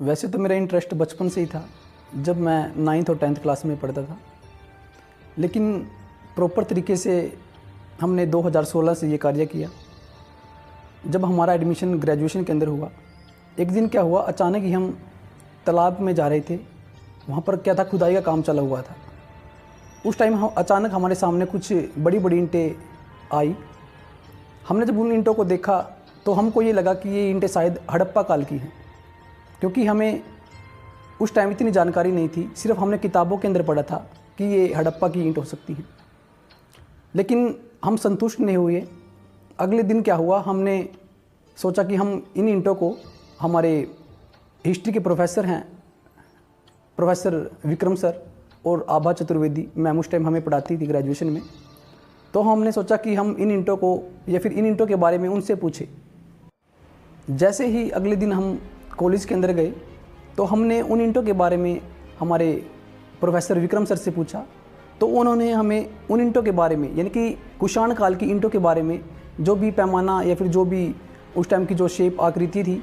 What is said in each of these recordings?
वैसे तो मेरा इंटरेस्ट बचपन से ही था, जब मैं 9th और 10th क्लास में पढ़ता था। लेकिन प्रॉपर तरीके से हमने 2016 से ये कार्य किया। जब हमारा एडमिशन ग्रेजुएशन के अंदर हुआ, एक दिन क्या हुआ, अचानक ही हम तालाब में जा रहे थे। वहाँ पर क्या था, खुदाई का काम चला हुआ था। उस टाइम हम अचानक हमारे सामने कुछ बड़ी बड़ी ईंटें आई। हमने जब उन ईंटों को देखा तो हमको ये लगा कि ये ईंटें शायद हड़प्पा काल की हैं, क्योंकि हमें उस टाइम इतनी जानकारी नहीं थी। सिर्फ हमने किताबों के अंदर पढ़ा था कि ये हड़प्पा की ईंट हो सकती है। लेकिन हम संतुष्ट नहीं हुए। अगले दिन क्या हुआ, हमने सोचा कि हम इन ईंटों को, हमारे हिस्ट्री के प्रोफेसर हैं प्रोफेसर विक्रम सर और आभा चतुर्वेदी मैम, उस टाइम हमें पढ़ाती थी ग्रेजुएशन में, तो हमने सोचा कि हम इन ईंटों को या फिर इन ईंटों के बारे में उनसे पूछे। जैसे ही अगले दिन हम कॉलेज के अंदर गए तो हमने उन ईंटों के बारे में हमारे प्रोफेसर विक्रम सर से पूछा, तो उन्होंने हमें उन ईंटों के बारे में, यानी कि कुषाण काल की ईंटों के बारे में, जो भी पैमाना या फिर जो भी उस टाइम की जो शेप आकृति थी,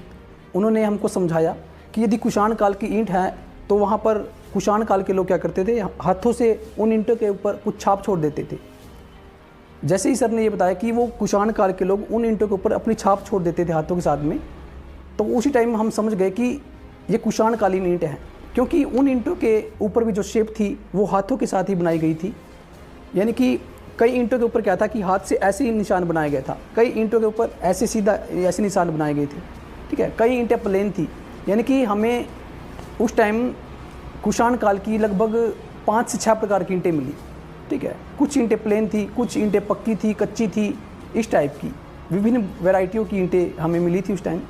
उन्होंने हमको समझाया कि यदि कुषाण काल की ईंट है तो वहाँ पर कुषाण काल के लोग क्या करते थे, हाथों से उन ईंटों के ऊपर कुछ छाप छोड़ देते थे। जैसे ही सर ने ये बताया कि वो कुषाण काल के लोग उन ईंटों के ऊपर अपनी छाप छोड़ देते थे हाथों के साथ में, तो उसी टाइम हम समझ गए कि ये कुषाण कालीन ईंट है, क्योंकि उन ईंटों के ऊपर भी जो शेप थी वो हाथों के साथ ही बनाई गई थी। यानी कि कई ईंटों के ऊपर क्या था कि हाथ से ऐसे ही निशान बनाया गया था, कई ईंटों के ऊपर ऐसे सीधा ऐसे निशान बनाए गए थे। ठीक है, कई ईंटें प्लेन थी। यानी कि हमें उस टाइम कुषाण काल की लगभग 5 से 6 प्रकार की ईंटें मिली। ठीक है, कुछ ईंटें प्लेन थी, कुछ ईंटें पक्की थी, कच्ची थी, इस टाइप की विभिन्न वैरायटियों की ईंटें हमें मिली थी उस टाइम।